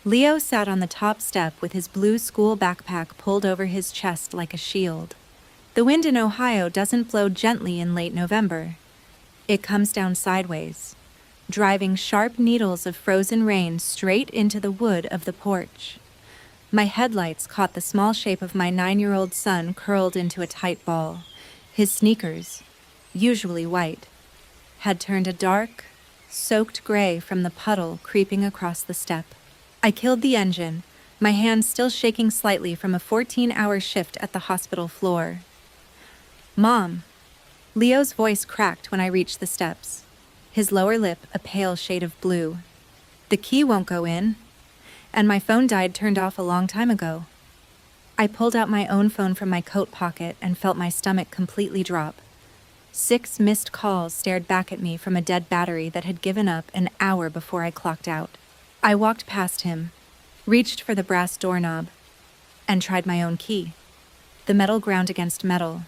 Leo sat on the top step with his blue school backpack pulled over his chest like a shield. The wind in Ohio doesn't blow gently in late November. It comes down sideways, driving sharp needles of frozen rain straight into the wood of the porch. My headlights caught the small shape of my 9-year-old son curled into a tight ball. His sneakers, usually white, had turned a dark, soaked gray from the puddle creeping across the step. I killed the engine, my hands still shaking slightly from a 14-hour shift at the hospital floor. "Mom." Leo's voice cracked when I reached the steps, his lower lip a pale shade of blue. "The key won't go in, and my phone died turned off a long time ago." I pulled out my own phone from my coat pocket and felt my stomach completely drop. 6 missed calls stared back at me from a dead battery that had given up an hour before I clocked out. I walked past him, reached for the brass doorknob, and tried my own key. The metal ground against metal,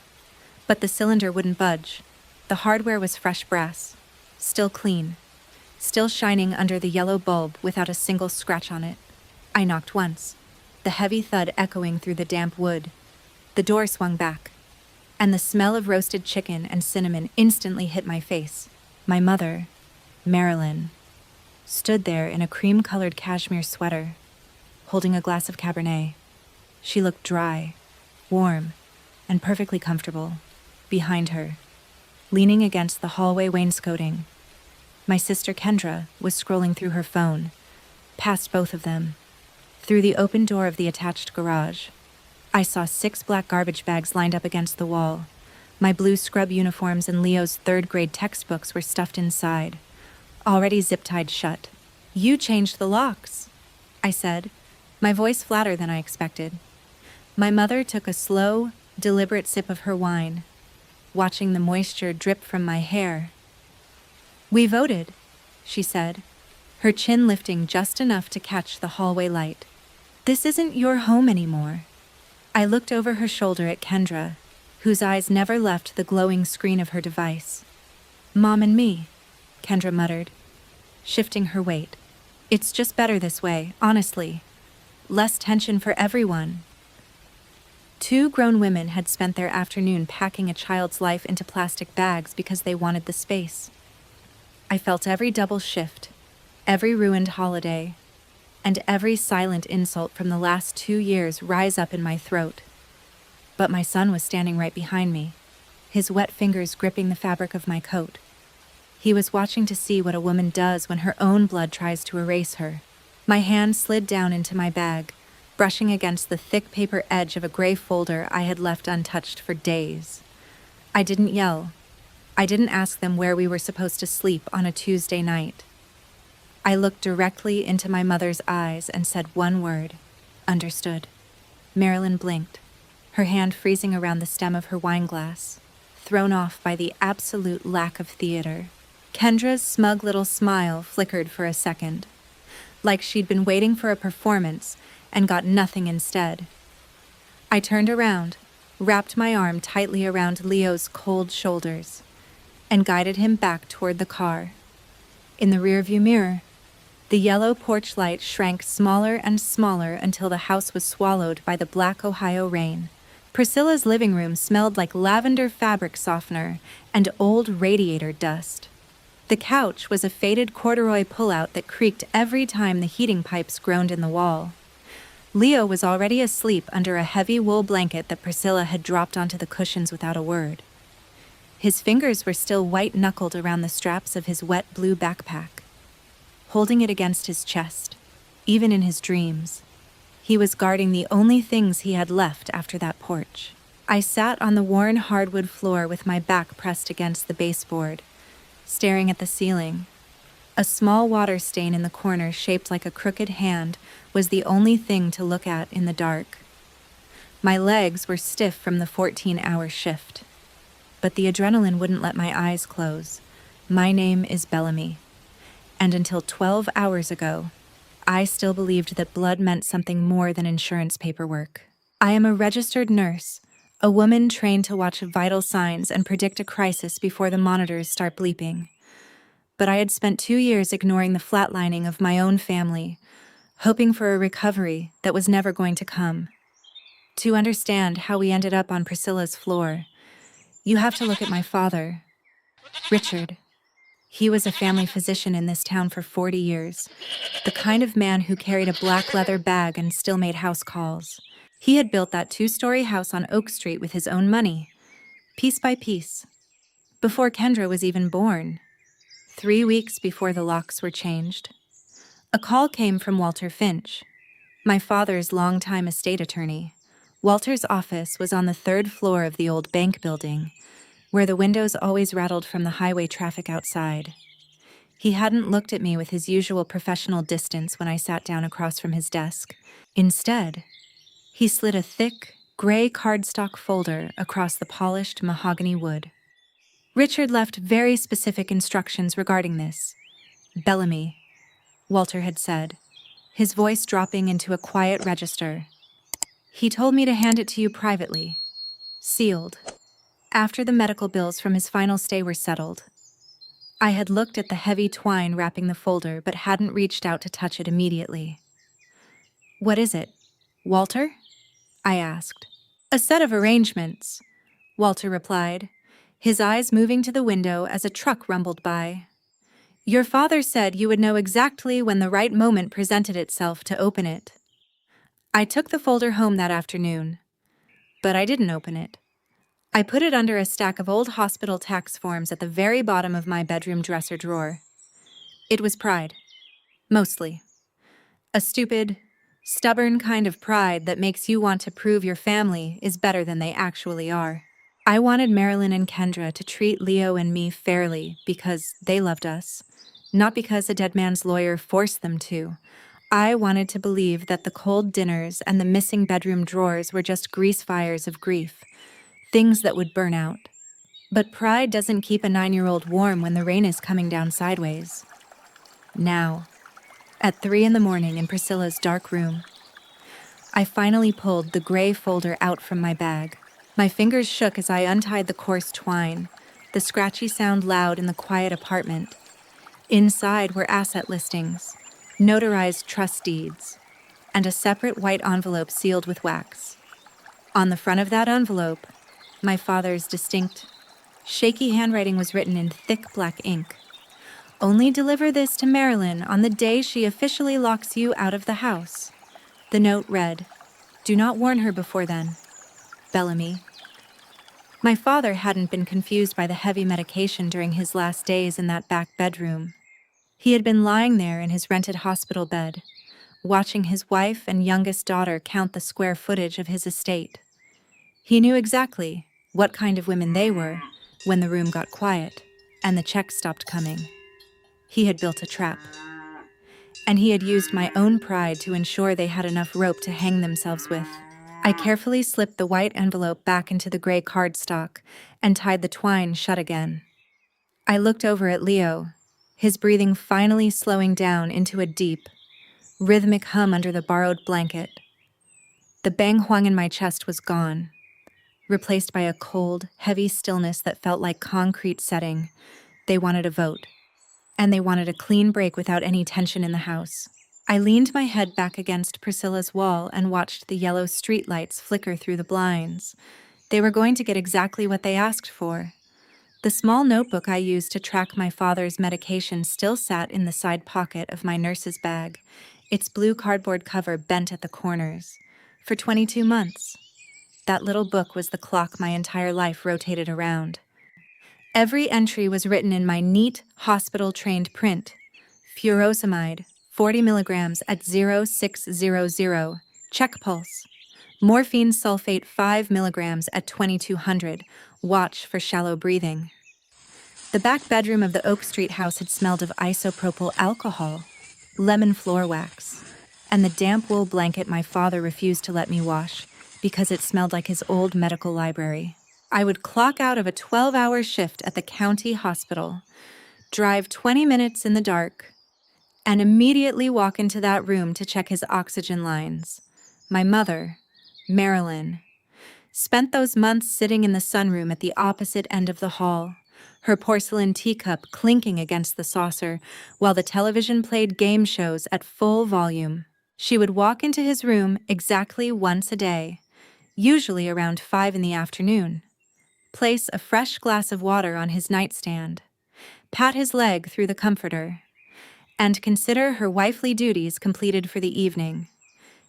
but the cylinder wouldn't budge. The hardware was fresh brass, still clean, still shining under the yellow bulb without a single scratch on it. I knocked once, the heavy thud echoing through the damp wood. The door swung back, and the smell of roasted chicken and cinnamon instantly hit my face. My mother, Marilyn, stood there in a cream-colored cashmere sweater, holding a glass of Cabernet. She looked dry, warm, and perfectly comfortable. Behind her, leaning against the hallway wainscoting, my sister Kendra was scrolling through her phone, past both of them, through the open door of the attached garage. I saw 6 black garbage bags lined up against the wall. My blue scrub uniforms and Leo's 3rd-grade textbooks were stuffed inside, already zip-tied shut. "You changed the locks," I said, my voice flatter than I expected. My mother took a slow, deliberate sip of her wine, watching the moisture drip from my hair. "We voted," she said, her chin lifting just enough to catch the hallway light. "This isn't your home anymore." I looked over her shoulder at Kendra, whose eyes never left the glowing screen of her device. "Mom and me," Kendra muttered, shifting her weight. "It's just better this way, honestly. Less tension for everyone." 2 grown women had spent their afternoon packing a child's life into plastic bags because they wanted the space. I felt every double shift, every ruined holiday, and every silent insult from the last 2 years rise up in my throat. But my son was standing right behind me, his wet fingers gripping the fabric of my coat. He was watching to see what a woman does when her own blood tries to erase her. My hand slid down into my bag, brushing against the thick paper edge of a gray folder I had left untouched for days. I didn't yell. I didn't ask them where we were supposed to sleep on a Tuesday night. I looked directly into my mother's eyes and said one word: "Understood." Marilyn blinked, her hand freezing around the stem of her wine glass, thrown off by the absolute lack of theater. Kendra's smug little smile flickered for a second, like she'd been waiting for a performance and got nothing instead. I turned around, wrapped my arm tightly around Leo's cold shoulders, and guided him back toward the car. In the rearview mirror, the yellow porch light shrank smaller and smaller until the house was swallowed by the black Ohio rain. Priscilla's living room smelled like lavender fabric softener and old radiator dust. The couch was a faded corduroy pullout that creaked every time the heating pipes groaned in the wall. Leo was already asleep under a heavy wool blanket that Priscilla had dropped onto the cushions without a word. His fingers were still white-knuckled around the straps of his wet blue backpack, holding it against his chest, even in his dreams. He was guarding the only things he had left after that porch. I sat on the worn hardwood floor with my back pressed against the baseboard, staring at the ceiling. A small water stain in the corner shaped like a crooked hand was the only thing to look at in the dark. My legs were stiff from the 14-hour shift, but the adrenaline wouldn't let my eyes close. My name is Bellamy, and until 12 hours ago, I still believed that blood meant something more than insurance paperwork. I am a registered nurse, a woman trained to watch vital signs and predict a crisis before the monitors start bleeping. But I had spent 2 years ignoring the flatlining of my own family, hoping for a recovery that was never going to come. To understand how we ended up on Priscilla's floor, you have to look at my father, Richard. He was a family physician in this town for 40 years, the kind of man who carried a black leather bag and still made house calls. He had built that 2-story house on Oak Street with his own money, piece by piece, before Kendra was even born. 3 weeks before the locks were changed, a call came from Walter Finch, my father's longtime estate attorney. Walter's office was on the 3rd floor of the old bank building, where the windows always rattled from the highway traffic outside. He hadn't looked at me with his usual professional distance when I sat down across from his desk. Instead, he slid a thick, gray cardstock folder across the polished mahogany wood. Richard left very specific instructions regarding this. Bellamy, Walter had said, his voice dropping into a quiet register. He told me to hand it to you privately, sealed, after the medical bills from his final stay were settled. I had looked at the heavy twine wrapping the folder but hadn't reached out to touch it immediately. "What is it, Walter?" I asked. "A set of arrangements," Walter replied, his eyes moving to the window as a truck rumbled by. "Your father said you would know exactly when the right moment presented itself to open it." I took the folder home that afternoon, but I didn't open it. I put it under a stack of old hospital tax forms at the very bottom of my bedroom dresser drawer. It was pride. Mostly. A stupid, stubborn kind of pride that makes you want to prove your family is better than they actually are. I wanted Marilyn and Kendra to treat Leo and me fairly because they loved us, not because a dead man's lawyer forced them to. I wanted to believe that the cold dinners and the missing bedroom drawers were just grease fires of grief, things that would burn out. But pride doesn't keep a 9-year-old warm when the rain is coming down sideways. Now, at 3 a.m. in Priscilla's dark room, I finally pulled the gray folder out from my bag. My fingers shook as I untied the coarse twine, the scratchy sound loud in the quiet apartment. Inside were asset listings, notarized trust deeds, and a separate white envelope sealed with wax. On the front of that envelope, my father's distinct, shaky handwriting was written in thick black ink. "Only deliver this to Marilyn on the day she officially locks you out of the house." The note read, "Do not warn her before then. Bellamy." My father hadn't been confused by the heavy medication during his last days in that back bedroom. He had been lying there in his rented hospital bed, watching his wife and youngest daughter count the square footage of his estate. He knew exactly what kind of women they were when the room got quiet and the checks stopped coming. He had built a trap. And he had used my own pride to ensure they had enough rope to hang themselves with. I carefully slipped the white envelope back into the gray cardstock and tied the twine shut again. I looked over at Leo, his breathing finally slowing down into a deep, rhythmic hum under the borrowed blanket. The bang huang in my chest was gone, replaced by a cold, heavy stillness that felt like concrete setting. They wanted a vote, and they wanted a clean break without any tension in the house. I leaned my head back against Priscilla's wall and watched the yellow streetlights flicker through the blinds. They were going to get exactly what they asked for. The small notebook I used to track my father's medication still sat in the side pocket of my nurse's bag, its blue cardboard cover bent at the corners. For 22 months, that little book was the clock my entire life rotated around. Every entry was written in my neat, hospital-trained print. Furosemide, 40 milligrams at 0600, check pulse. Morphine sulfate 5 milligrams at 2200, watch for shallow breathing. The back bedroom of the Oak Street house had smelled of isopropyl alcohol, lemon floor wax, and the damp wool blanket my father refused to let me wash because it smelled like his old medical library. I would clock out of a 12-hour shift at the county hospital, drive 20 minutes in the dark, and immediately walk into that room to check his oxygen lines. My mother, Marilyn, spent those months sitting in the sunroom at the opposite end of the hall, her porcelain teacup clinking against the saucer while the television played game shows at full volume. She would walk into his room exactly once a day, usually around 5 in the afternoon, place a fresh glass of water on his nightstand, pat his leg through the comforter, and consider her wifely duties completed for the evening.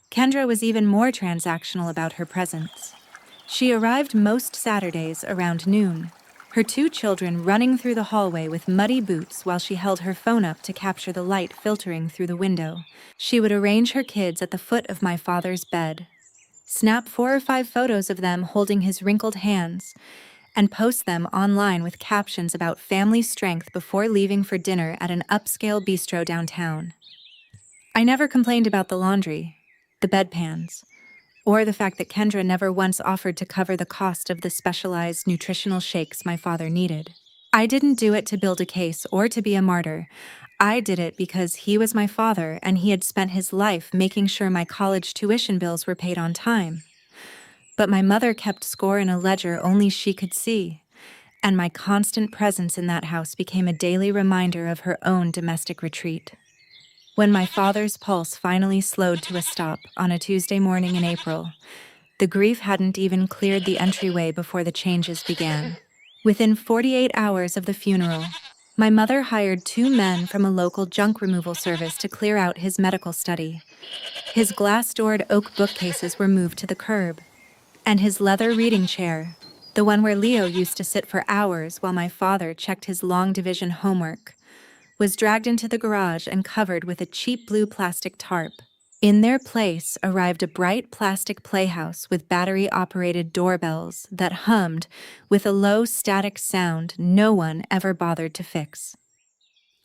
Kendra was even more transactional about her presence. She arrived most Saturdays around noon, her 2 children running through the hallway with muddy boots while she held her phone up to capture the light filtering through the window. She would arrange her kids at the foot of my father's bed, snap 4 or 5 photos of them holding his wrinkled hands, and post them online with captions about family strength before leaving for dinner at an upscale bistro downtown. I never complained about the laundry, the bedpans, or the fact that Kendra never once offered to cover the cost of the specialized nutritional shakes my father needed. I didn't do it to build a case or to be a martyr. I did it because he was my father and he had spent his life making sure my college tuition bills were paid on time. But my mother kept score in a ledger only she could see, and my constant presence in that house became a daily reminder of her own domestic retreat. When my father's pulse finally slowed to a stop on a Tuesday morning in April, the grief hadn't even cleared the entryway before the changes began. Within 48 hours of the funeral, my mother hired 2 men from a local junk removal service to clear out his medical study. His glass-doored oak bookcases were moved to the curb, and his leather reading chair, the one where Leo used to sit for hours while my father checked his long division homework, was dragged into the garage and covered with a cheap blue plastic tarp. In their place arrived a bright plastic playhouse with battery-operated doorbells that hummed with a low static sound no one ever bothered to fix.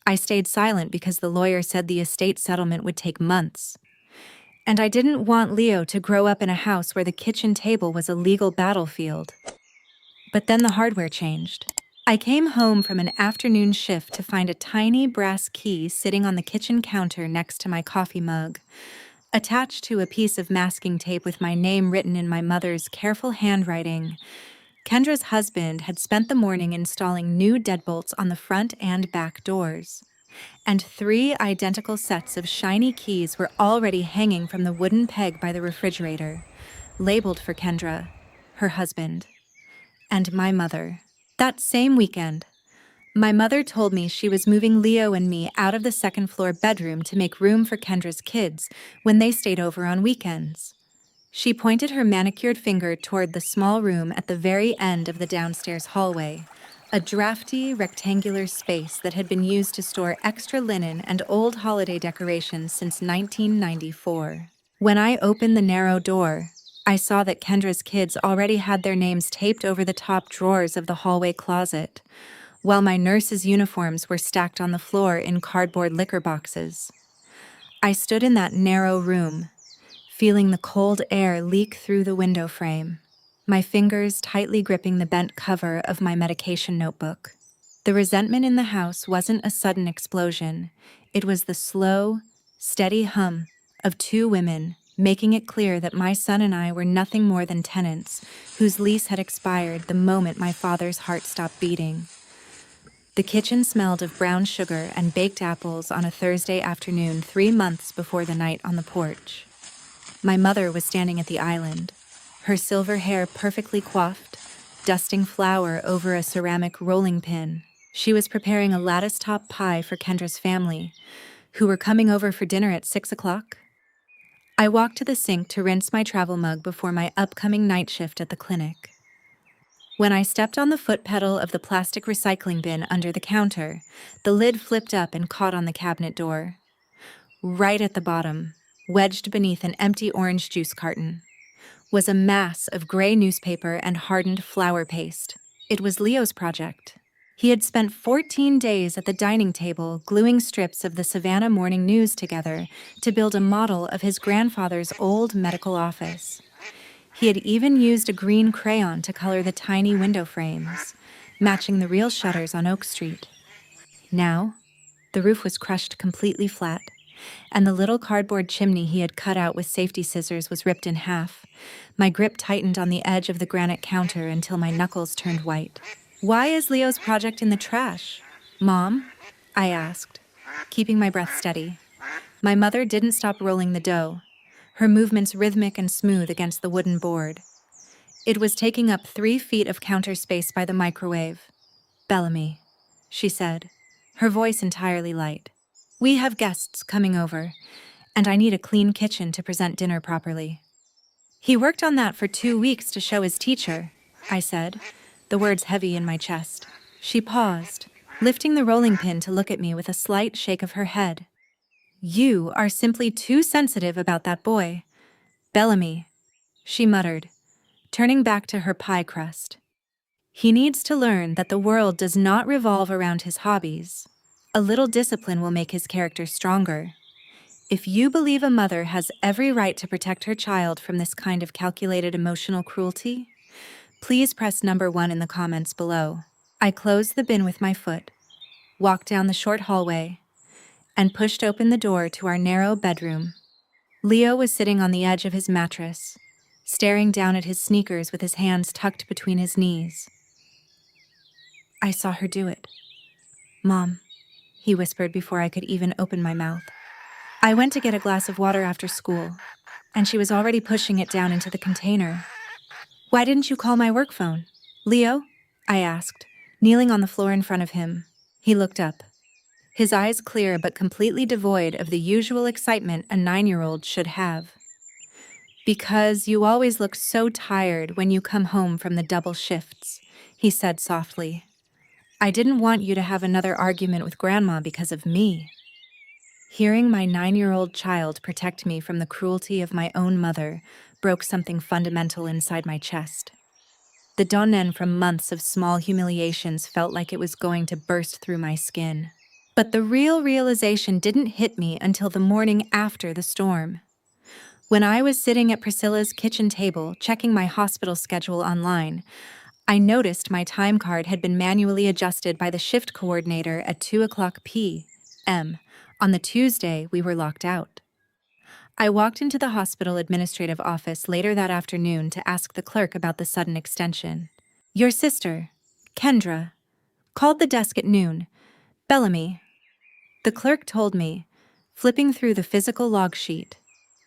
I stayed silent because the lawyer said the estate settlement would take months. And I didn't want Leo to grow up in a house where the kitchen table was a legal battlefield. But then the hardware changed. I came home from an afternoon shift to find a tiny brass key sitting on the kitchen counter next to my coffee mug, attached to a piece of masking tape with my name written in my mother's careful handwriting. Kendra's husband had spent the morning installing new deadbolts on the front and back doors, and 3 identical sets of shiny keys were already hanging from the wooden peg by the refrigerator, labeled for Kendra, her husband, and my mother. That same weekend, my mother told me she was moving Leo and me out of the second-floor bedroom to make room for Kendra's kids when they stayed over on weekends. She pointed her manicured finger toward the small room at the very end of the downstairs hallway, a drafty, rectangular space that had been used to store extra linen and old holiday decorations since 1994. When I opened the narrow door, I saw that Kendra's kids already had their names taped over the top drawers of the hallway closet, while my nurses' uniforms were stacked on the floor in cardboard liquor boxes. I stood in that narrow room, feeling the cold air leak through the window frame, my fingers tightly gripping the bent cover of my medication notebook. The resentment in the house wasn't a sudden explosion. It was the slow, steady hum of 2 women making it clear that my son and I were nothing more than tenants whose lease had expired the moment my father's heart stopped beating. The kitchen smelled of brown sugar and baked apples on a Thursday afternoon 3 months before the night on the porch. My mother was standing at the island, her silver hair perfectly coiffed, dusting flour over a ceramic rolling pin. She was preparing a lattice-top pie for Kendra's family, who were coming over for dinner at 6 o'clock. I walked to the sink to rinse my travel mug before my upcoming night shift at the clinic. When I stepped on the foot pedal of the plastic recycling bin under the counter, the lid flipped up and caught on the cabinet door. Right at the bottom, wedged beneath an empty orange juice carton, was a mass of gray newspaper and hardened flour paste. It was Leo's project. He had spent 14 days at the dining table gluing strips of the Savannah Morning News together to build a model of his grandfather's old medical office. He had even used a green crayon to color the tiny window frames, matching the real shutters on Oak Street. Now, the roof was crushed completely flat, and the little cardboard chimney he had cut out with safety scissors was ripped in half. My grip tightened on the edge of the granite counter until my knuckles turned white. "Why is Leo's project in the trash, Mom?" I asked, keeping my breath steady. My mother didn't stop rolling the dough, her movements rhythmic and smooth against the wooden board. It was taking up 3 feet of counter space by the microwave. "Bellamy," she said, her voice entirely light. "We have guests coming over, and I need a clean kitchen to present dinner properly." "He worked on that for 2 weeks to show his teacher," I said, the words heavy in my chest. She paused, lifting the rolling pin to look at me with a slight shake of her head. "You are simply too sensitive about that boy, Bellamy," she muttered, turning back to her pie crust. "He needs to learn that the world does not revolve around his hobbies. A little discipline will make his character stronger. If you believe a mother has every right to protect her child from this kind of calculated emotional cruelty, please press number 1 in the comments below." I closed the bin with my foot, walked down the short hallway, and pushed open the door to our narrow bedroom. Leo was sitting on the edge of his mattress, staring down at his sneakers with his hands tucked between his knees. "I saw her do it, Mom," he whispered before I could even open my mouth. "I went to get a glass of water after school, and she was already pushing it down into the container. Why didn't you call my work phone, Leo?" I asked, kneeling on the floor in front of him. He looked up, his eyes clear but completely devoid of the usual excitement a 9-year-old should have. "Because you always look so tired when you come home from the double shifts," he said softly. "I didn't want you to have another argument with Grandma because of me." Hearing my 9-year-old child protect me from the cruelty of my own mother broke something fundamental inside my chest. The donnen from months of small humiliations felt like it was going to burst through my skin. But the real realization didn't hit me until the morning after the storm. When I was sitting at Priscilla's kitchen table checking my hospital schedule online, I noticed my time card had been manually adjusted by the shift coordinator at 2:00 p.m. on the Tuesday we were locked out. I walked into the hospital administrative office later that afternoon to ask the clerk about the sudden extension. "Your sister, Kendra, called the desk at noon. Bellamy," the clerk told me, flipping through the physical log sheet.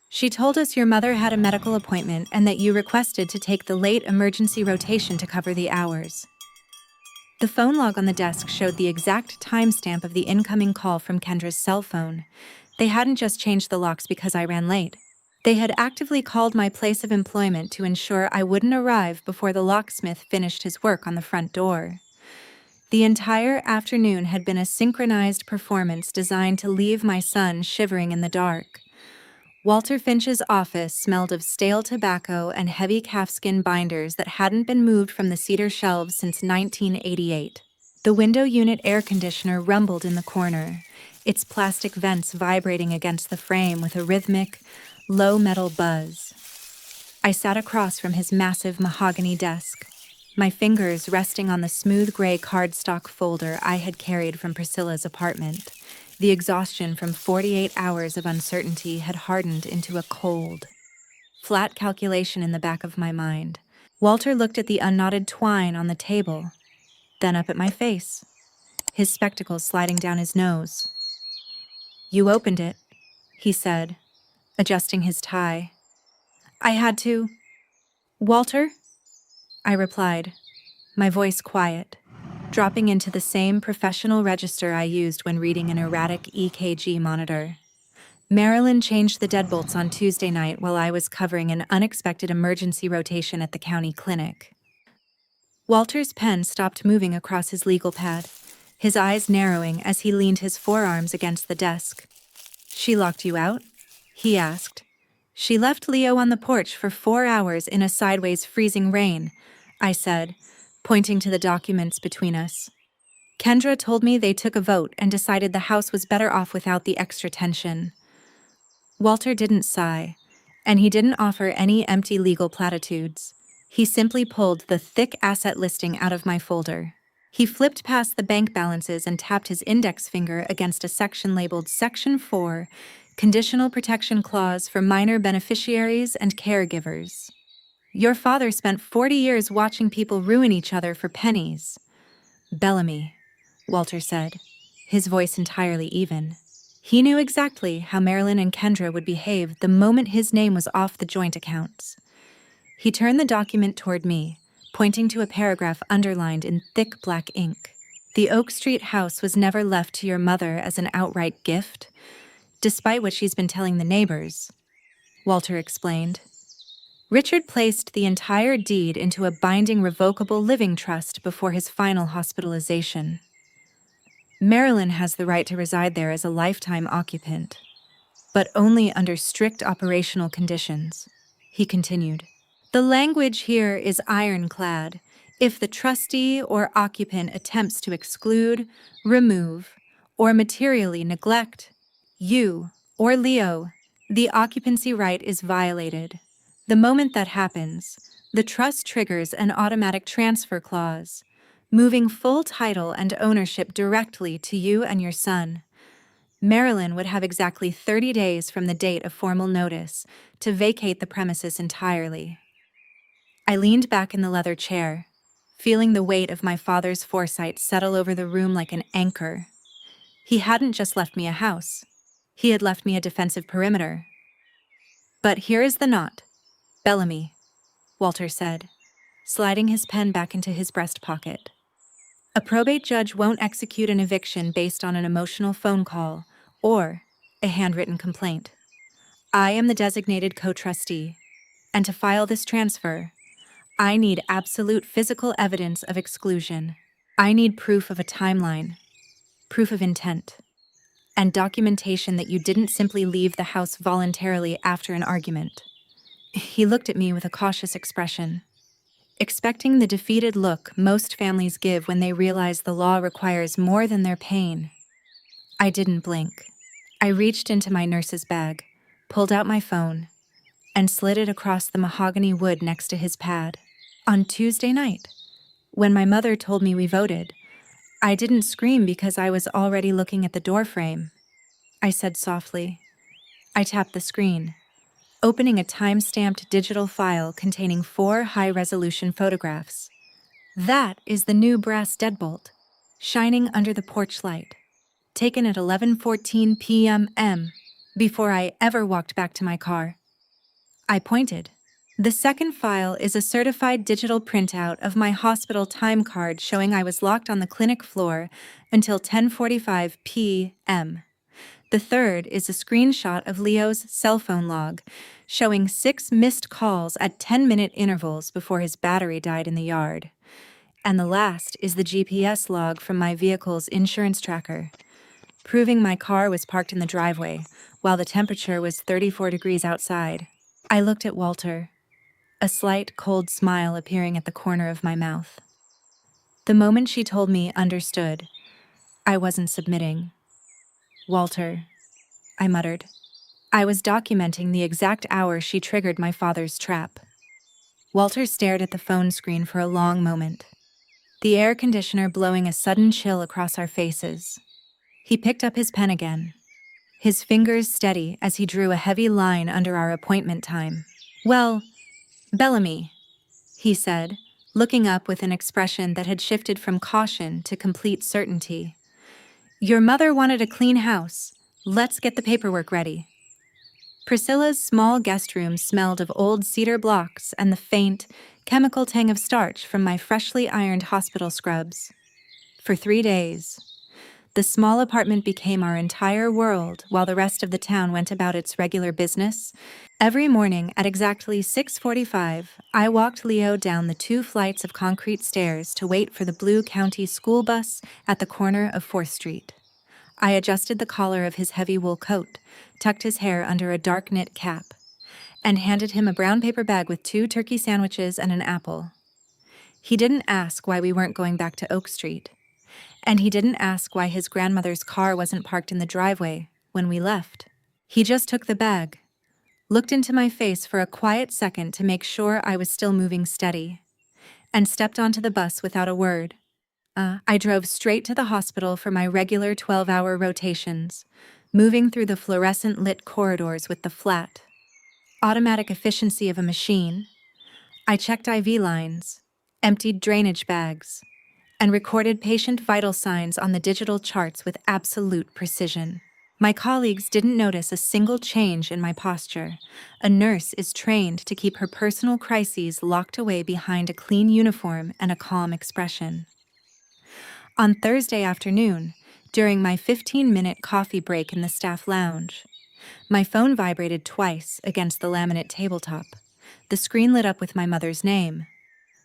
"She told us your mother had a medical appointment and that you requested to take the late emergency rotation to cover the hours." The phone log on the desk showed the exact timestamp of the incoming call from Kendra's cell phone. They hadn't just changed the locks because I ran late. They had actively called my place of employment to ensure I wouldn't arrive before the locksmith finished his work on the front door. The entire afternoon had been a synchronized performance designed to leave my son shivering in the dark. Walter Finch's office smelled of stale tobacco and heavy calfskin binders that hadn't been moved from the cedar shelves since 1988. The window unit air conditioner rumbled in the corner, its plastic vents vibrating against the frame with a rhythmic, low-metal buzz. I sat across from his massive mahogany desk, my fingers resting on the smooth gray cardstock folder I had carried from Priscilla's apartment. The exhaustion from 48 hours of uncertainty had hardened into a cold, flat calculation in the back of my mind. Walter looked at the unknotted twine on the table, then up at my face, his spectacles sliding down his nose. "You opened it," he said, adjusting his tie. "I had to." "Walter?" I replied, my voice quiet, dropping into the same professional register I used when reading an erratic EKG monitor. "Marilyn changed the deadbolts on Tuesday night while I was covering an unexpected emergency rotation at the county clinic." Walter's pen stopped moving across his legal pad, his eyes narrowing as he leaned his forearms against the desk. "She locked you out?" he asked. "She left Leo on the porch for 4 hours in a sideways freezing rain," I said, pointing to the documents between us. "Kendra told me they took a vote and decided the house was better off without the extra tension." Walter didn't sigh, and he didn't offer any empty legal platitudes. He simply pulled the thick asset listing out of my folder. He flipped past the bank balances and tapped his index finger against a section labeled Section 4, Conditional Protection Clause for Minor Beneficiaries and Caregivers. "Your father spent 40 years watching people ruin each other for pennies." "Bellamy," Walter said, his voice entirely even. He knew exactly how Marilyn and Kendra would behave the moment his name was off the joint accounts. He turned the document toward me, pointing to a paragraph underlined in thick black ink. The Oak Street house was never left to your mother as an outright gift, despite what she's been telling the neighbors, Walter explained. Richard placed the entire deed into a binding revocable living trust before his final hospitalization. Marilyn has the right to reside there as a lifetime occupant, but only under strict operational conditions, he continued. The language here is ironclad. If the trustee or occupant attempts to exclude, remove, or materially neglect you or Leo, the occupancy right is violated. The moment that happens, the trust triggers an automatic transfer clause, moving full title and ownership directly to you and your son. Marilyn would have exactly 30 days from the date of formal notice to vacate the premises entirely. I leaned back in the leather chair, feeling the weight of my father's foresight settle over the room like an anchor. He hadn't just left me a house. He had left me a defensive perimeter. But here is the knot. Bellamy, Walter said, sliding his pen back into his breast pocket. A probate judge won't execute an eviction based on an emotional phone call or a handwritten complaint. I am the designated co-trustee, and to file this transfer, I need absolute physical evidence of exclusion. I need proof of a timeline, proof of intent, and documentation that you didn't simply leave the house voluntarily after an argument. He looked at me with a cautious expression, expecting the defeated look most families give when they realize the law requires more than their pain. I didn't blink. I reached into my nurse's bag, pulled out my phone, and slid it across the mahogany wood next to his pad. On Tuesday night, when my mother told me we voted, I didn't scream because I was already looking at the doorframe. I said softly. I tapped the screen, opening a time-stamped digital file containing 4 high-resolution photographs. That is the new brass deadbolt, shining under the porch light, taken at 11:14 p.m. before I ever walked back to my car. I pointed. The second file is a certified digital printout of my hospital time card showing I was locked on the clinic floor until 10:45 p.m. The third is a screenshot of Leo's cell phone log, showing 6 missed calls at 10-minute intervals before his battery died in the yard. And the last is the GPS log from my vehicle's insurance tracker, proving my car was parked in the driveway while the temperature was 34 degrees outside. I looked at Walter, a slight, cold smile appearing at the corner of my mouth. The moment she told me understood, I wasn't submitting. Walter, I muttered. I was documenting the exact hour she triggered my father's trap. Walter stared at the phone screen for a long moment, the air conditioner blowing a sudden chill across our faces. He picked up his pen again, his fingers steady as he drew a heavy line under our appointment time. Well, Bellamy, he said, looking up with an expression that had shifted from caution to complete certainty. Your mother wanted a clean house. Let's get the paperwork ready. Priscilla's small guest room smelled of old cedar blocks and the faint, chemical tang of starch from my freshly ironed hospital scrubs. For 3 days, the small apartment became our entire world while the rest of the town went about its regular business. Every morning at exactly 6:45, I walked Leo down the 2 flights of concrete stairs to wait for the Blue County school bus at the corner of 4th Street. I adjusted the collar of his heavy wool coat, tucked his hair under a dark knit cap, and handed him a brown paper bag with 2 turkey sandwiches and an apple. He didn't ask why we weren't going back to Oak Street, and he didn't ask why his grandmother's car wasn't parked in the driveway when we left. He just took the bag, looked into my face for a quiet second to make sure I was still moving steady, and stepped onto the bus without a word. I drove straight to the hospital for my regular 12-hour rotations, moving through the fluorescent-lit corridors with the flat, automatic efficiency of a machine. I checked IV lines, emptied drainage bags, and recorded patient vital signs on the digital charts with absolute precision. My colleagues didn't notice a single change in my posture. A nurse is trained to keep her personal crises locked away behind a clean uniform and a calm expression. On Thursday afternoon, during my 15-minute coffee break in the staff lounge, my phone vibrated twice against the laminate tabletop. The screen lit up with my mother's name,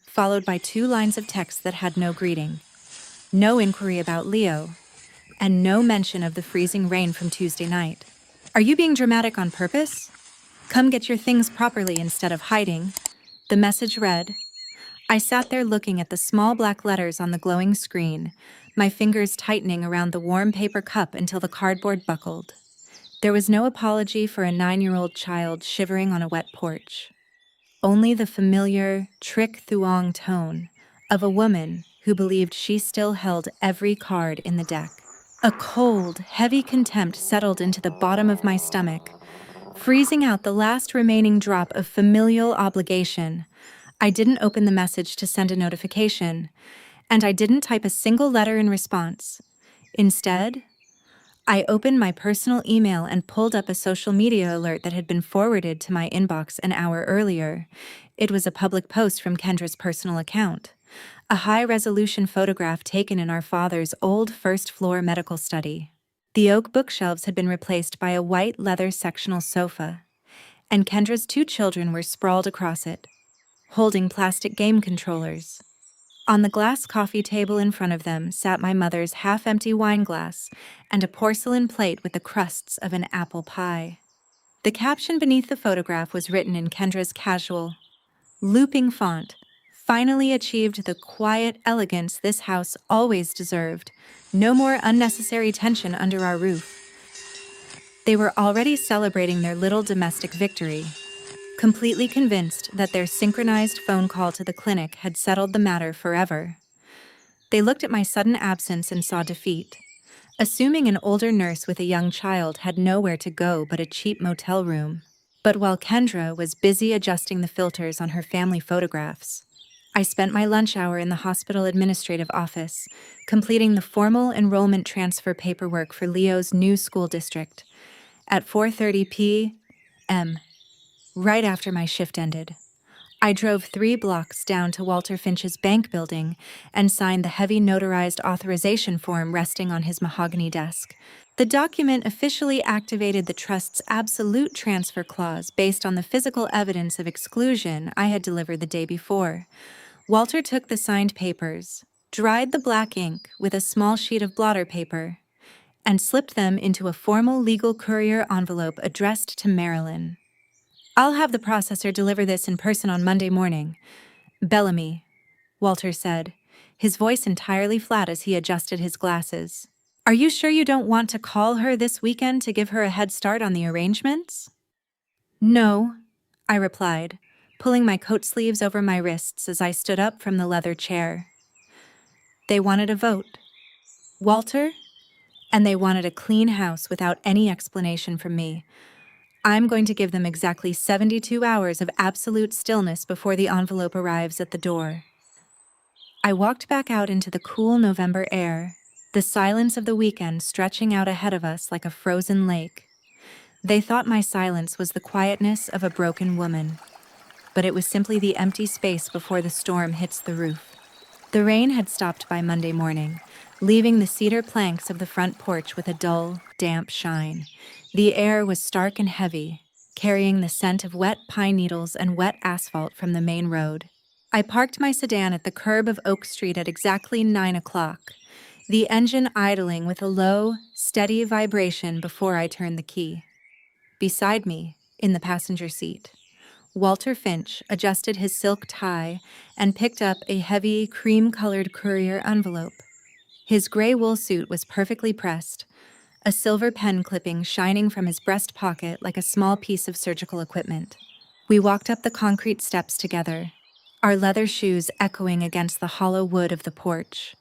followed by 2 lines of text that had no greeting, no inquiry about Leo, and no mention of the freezing rain from Tuesday night. "Are you being dramatic on purpose? Come get your things properly instead of hiding," the message read. I sat there looking at the small black letters on the glowing screen, my fingers tightening around the warm paper cup until the cardboard buckled. There was no apology for a 9-year-old child shivering on a wet porch. Only the familiar, trick thuong tone of a woman who believed she still held every card in the deck. A cold, heavy contempt settled into the bottom of my stomach, freezing out the last remaining drop of familial obligation. I didn't open the message to send a notification, and I didn't type a single letter in response. Instead, I opened my personal email and pulled up a social media alert that had been forwarded to my inbox an hour earlier. It was a public post from Kendra's personal account, a high-resolution photograph taken in our father's old first-floor medical study. The oak bookshelves had been replaced by a white leather sectional sofa, and Kendra's 2 children were sprawled across it, holding plastic game controllers. On the glass coffee table in front of them sat my mother's half-empty wine glass and a porcelain plate with the crusts of an apple pie. The caption beneath the photograph was written in Kendra's casual, looping font, "Finally achieved the quiet elegance this house always deserved. No more unnecessary tension under our roof." They were already celebrating their little domestic victory, completely convinced that their synchronized phone call to the clinic had settled the matter forever. They looked at my sudden absence and saw defeat, assuming an older nurse with a young child had nowhere to go but a cheap motel room. But while Kendra was busy adjusting the filters on her family photographs, I spent my lunch hour in the hospital administrative office, completing the formal enrollment transfer paperwork for Leo's new school district. At 4:30 p.m., right after my shift ended, I drove 3 blocks down to Walter Finch's bank building and signed the heavy notarized authorization form resting on his mahogany desk. The document officially activated the trust's absolute transfer clause based on the physical evidence of exclusion I had delivered the day before. Walter took the signed papers, dried the black ink with a small sheet of blotter paper, and slipped them into a formal legal courier envelope addressed to Marilyn. "I'll have the processor deliver this in person on Monday morning." "Bellamy," Walter said, his voice entirely flat as he adjusted his glasses. "Are you sure you don't want to call her this weekend to give her a head start on the arrangements?" "No," I replied, pulling my coat sleeves over my wrists as I stood up from the leather chair. They wanted a vote. Walter, and they wanted a clean house without any explanation from me. I'm going to give them exactly 72 hours of absolute stillness before the envelope arrives at the door. I walked back out into the cool November air, the silence of the weekend stretching out ahead of us like a frozen lake. They thought my silence was the quietness of a broken woman, but it was simply the empty space before the storm hits the roof. The rain had stopped by Monday morning, leaving the cedar planks of the front porch with a dull, damp shine. The air was stark and heavy, carrying the scent of wet pine needles and wet asphalt from the main road. I parked my sedan at the curb of Oak Street at exactly 9 o'clock, the engine idling with a low, steady vibration before I turned the key. Beside me, in the passenger seat, Walter Finch adjusted his silk tie and picked up a heavy, cream-colored courier envelope. His gray wool suit was perfectly pressed, a silver pen clipping shining from his breast pocket like a small piece of surgical equipment. We walked up the concrete steps together, our leather shoes echoing against the hollow wood of the porch.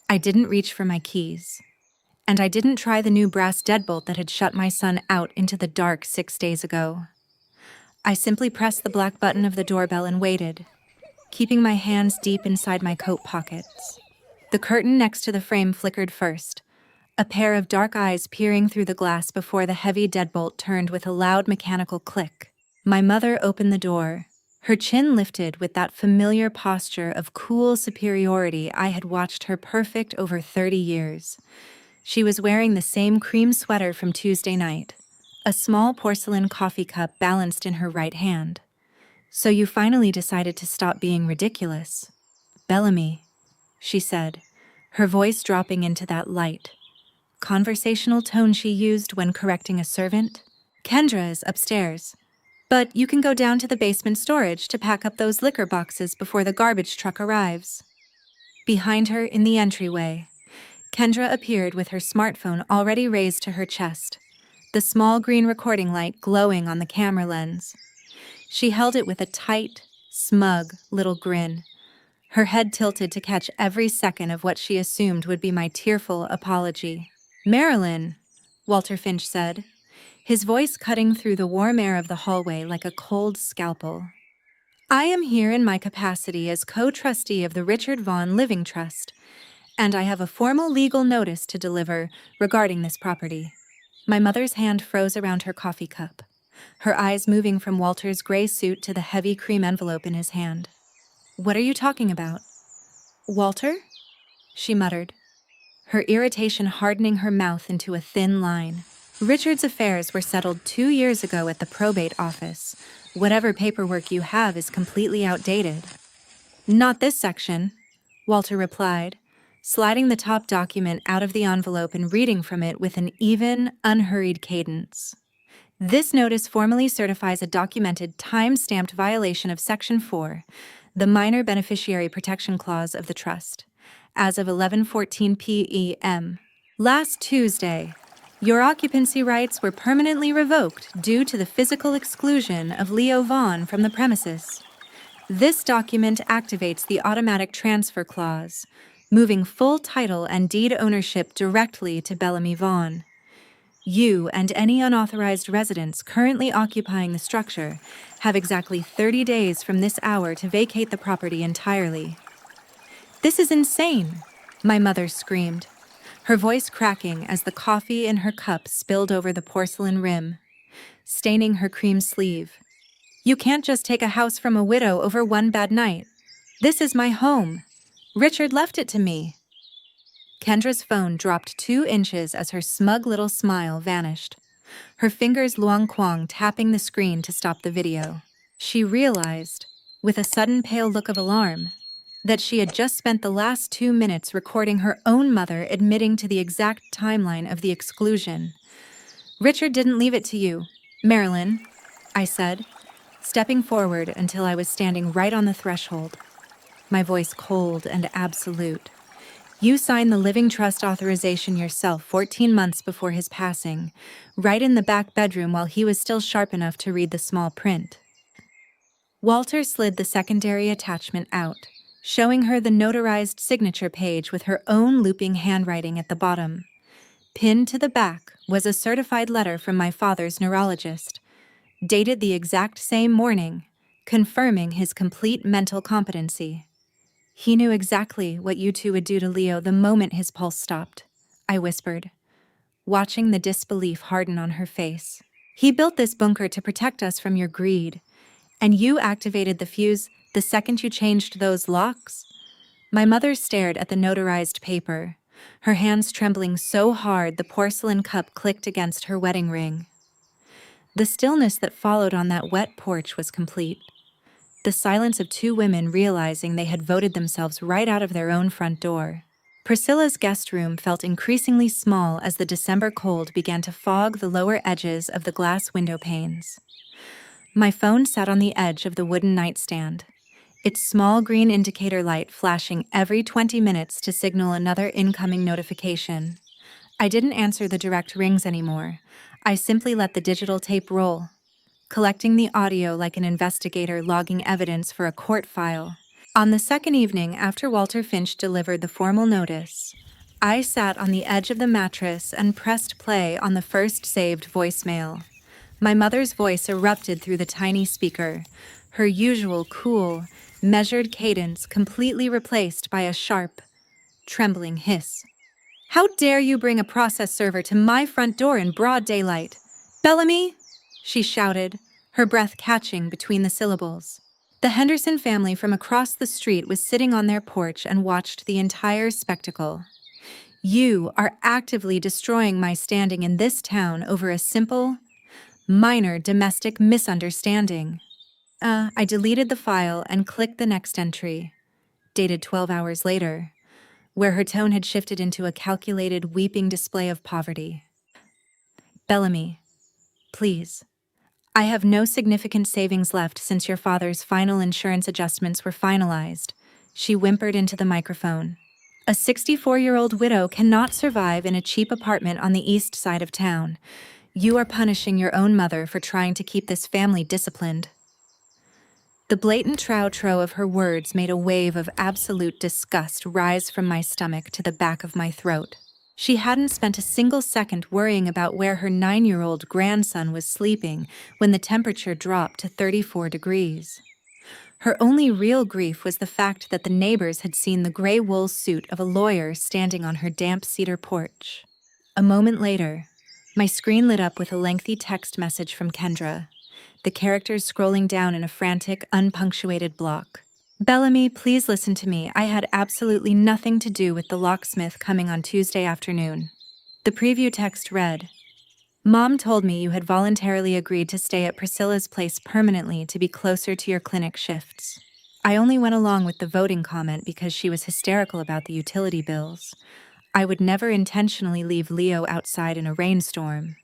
I didn't reach for my keys, and I didn't try the new brass deadbolt that had shut my son out into the dark 6 days ago. I simply pressed the black button of the doorbell and waited, keeping my hands deep inside my coat pockets. The curtain next to the frame flickered first, a pair of dark eyes peering through the glass before the heavy deadbolt turned with a loud mechanical click. My mother opened the door, her chin lifted with that familiar posture of cool superiority I had watched her perfect over 30 years. She was wearing the same cream sweater from Tuesday night, a small porcelain coffee cup balanced in her right hand. "So you finally decided to stop being ridiculous, Bellamy," she said, her voice dropping into that light, conversational tone she used when correcting a servant. "Kendra is upstairs, but you can go down to the basement storage to pack up those liquor boxes before the garbage truck arrives." Behind her in the entryway, Kendra appeared with her smartphone already raised to her chest, the small green recording light glowing on the camera lens. She held it with a tight, smug little grin, her head tilted to catch every second of what she assumed would be my tearful apology. "Marilyn," Walter Finch said, his voice cutting through the warm air of the hallway like a cold scalpel. "I am here in my capacity as co-trustee of the Richard Vaughn Living Trust, and I have a formal legal notice to deliver regarding this property." My mother's hand froze around her coffee cup, her eyes moving from Walter's gray suit to the heavy cream envelope in his hand. "What are you talking about?" "Walter?" she muttered, her irritation hardening her mouth into a thin line. "Richard's affairs were settled 2 years ago at the probate office. Whatever paperwork you have is completely outdated." "Not this section," Walter replied, sliding the top document out of the envelope and reading from it with an even, unhurried cadence. "This notice formally certifies a documented, time-stamped violation of Section 4, the Minor Beneficiary Protection Clause of the Trust, as of 11:14 p.m. Last Tuesday, your occupancy rights were permanently revoked due to the physical exclusion of Leo Vaughn from the premises. This document activates the automatic transfer clause, moving full title and deed ownership directly to Bellamy Vaughn. You and any unauthorized residents currently occupying the structure have exactly 30 days from this hour to vacate the property entirely." "This is insane," my mother screamed, her voice cracking as the coffee in her cup spilled over the porcelain rim, staining her cream sleeve. "You can't just take a house from a widow over one bad night. This is my home. Richard left it to me." Kendra's phone dropped 2 inches as her smug little smile vanished, her fingers luang-quang tapping the screen to stop the video. She realized, with a sudden pale look of alarm, that she had just spent the last 2 minutes recording her own mother admitting to the exact timeline of the exclusion. "Richard didn't leave it to you, Marilyn," I said, stepping forward until I was standing right on the threshold, my voice cold and absolute. "You signed the Living Trust authorization yourself 14 months before his passing, right in the back bedroom while he was still sharp enough to read the small print." Walter slid the secondary attachment out, showing her the notarized signature page with her own looping handwriting at the bottom. Pinned to the back was a certified letter from my father's neurologist, dated the exact same morning, confirming his complete mental competency. "He knew exactly what you two would do to Leo the moment his pulse stopped," I whispered, watching the disbelief harden on her face. "He built this bunker to protect us from your greed, and you activated the fuse the second you changed those locks?" My mother stared at the notarized paper, her hands trembling so hard the porcelain cup clicked against her wedding ring. The stillness that followed on that wet porch was complete. The silence of 2 women realizing they had voted themselves right out of their own front door. Priscilla's guest room felt increasingly small as the December cold began to fog the lower edges of the glass window panes. My phone sat on the edge of the wooden nightstand, its small green indicator light flashing every 20 minutes to signal another incoming notification. I didn't answer the direct rings anymore. I simply let the digital tape roll, collecting the audio like an investigator logging evidence for a court file. On the second evening after Walter Finch delivered the formal notice, I sat on the edge of the mattress and pressed play on the first saved voicemail. My mother's voice erupted through the tiny speaker, her usual cool, measured cadence completely replaced by a sharp, trembling hiss. How dare you bring a process server to my front door in broad daylight? Bellamy, she shouted, her breath catching between the syllables. The Henderson family from across the street was sitting on their porch and watched the entire spectacle. You are actively destroying my standing in this town over a simple, minor domestic misunderstanding. I deleted the file and clicked the next entry, dated 12 hours later, where her tone had shifted into a calculated, weeping display of poverty. Bellamy, please. I have no significant savings left since your father's final insurance adjustments were finalized, she whimpered into the microphone. A 64-year-old widow cannot survive in a cheap apartment on the east side of town. You are punishing your own mother for trying to keep this family disciplined. The blatant trow-trow of her words made a wave of absolute disgust rise from my stomach to the back of my throat. She hadn't spent a single second worrying about where her 9-year-old grandson was sleeping when the temperature dropped to 34 degrees. Her only real grief was the fact that the neighbors had seen the gray wool suit of a lawyer standing on her damp cedar porch. A moment later, my screen lit up with a lengthy text message from Kendra, the characters scrolling down in a frantic, unpunctuated block. Bellamy, please listen to me. I had absolutely nothing to do with the locksmith coming on Tuesday afternoon. The preview text read, Mom told me you had voluntarily agreed to stay at Priscilla's place permanently to be closer to your clinic shifts. I only went along with the voting comment because she was hysterical about the utility bills. I would never intentionally leave Leo outside in a rainstorm.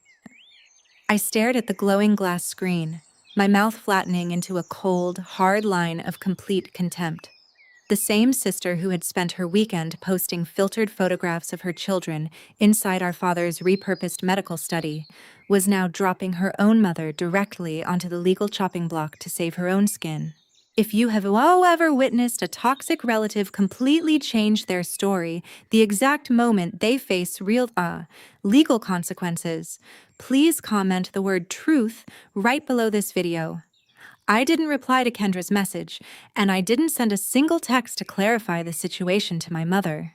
I stared at the glowing glass screen, my mouth flattening into a cold, hard line of complete contempt. The same sister who had spent her weekend posting filtered photographs of her children inside our father's repurposed medical study was now dropping her own mother directly onto the legal chopping block to save her own skin. If you have ever witnessed a toxic relative completely change their story the exact moment they face real, legal consequences, please comment the word truth right below this video. I didn't reply to Kendra's message, and I didn't send a single text to clarify the situation to my mother.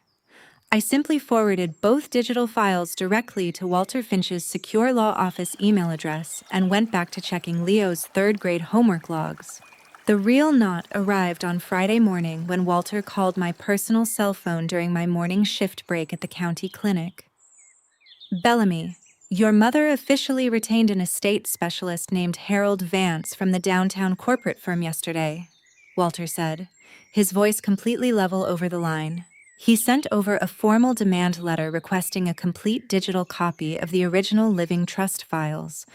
I simply forwarded both digital files directly to Walter Finch's secure law office email address and went back to checking Leo's third-grade homework logs. The real knot arrived on Friday morning when Walter called my personal cell phone during my morning shift break at the county clinic. Bellamy, your mother officially retained an estate specialist named Harold Vance from the downtown corporate firm yesterday, Walter said, his voice completely level over the line. He sent over a formal demand letter requesting a complete digital copy of the original living trust files,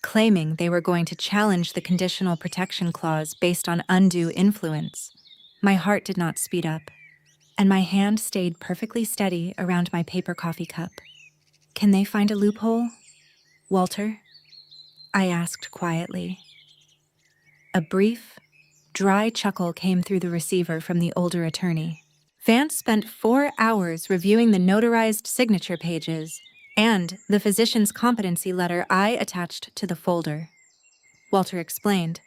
claiming they were going to challenge the conditional protection clause based on undue influence. My heart did not speed up, and my hand stayed perfectly steady around my paper coffee cup. Can they find a loophole, Walter? I asked quietly. A brief, dry chuckle came through the receiver from the older attorney. Vance spent 4 hours reviewing the notarized signature pages and the physician's competency letter I attached to the folder, Walter explained.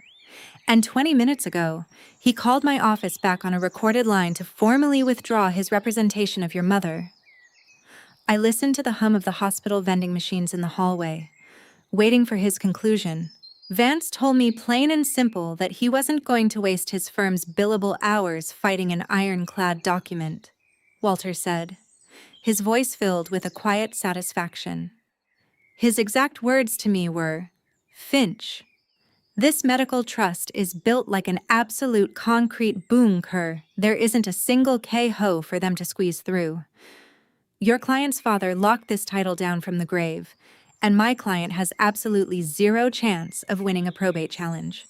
And 20 minutes ago, he called my office back on a recorded line to formally withdraw his representation of your mother. I listened to the hum of the hospital vending machines in the hallway, waiting for his conclusion. Vance told me plain and simple that he wasn't going to waste his firm's billable hours fighting an ironclad document, Walter said, his voice filled with a quiet satisfaction. His exact words to me were, Finch, this medical trust is built like an absolute concrete bunker. There isn't a single K-ho for them to squeeze through. Your client's father locked this title down from the grave, and my client has absolutely zero chance of winning a probate challenge.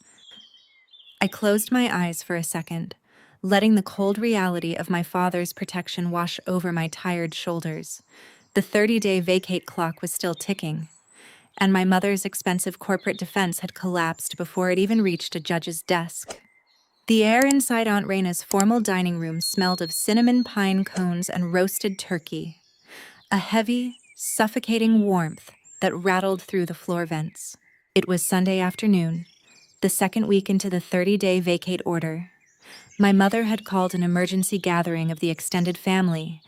I closed my eyes for a second, letting the cold reality of my father's protection wash over my tired shoulders. The 30-day vacate clock was still ticking, and my mother's expensive corporate defense had collapsed before it even reached a judge's desk. The air inside Aunt Raina's formal dining room smelled of cinnamon pine cones and roasted turkey, a heavy, suffocating warmth that rattled through the floor vents. It was Sunday afternoon, the second week into the 30-day vacate order. My mother had called an emergency gathering of the extended family,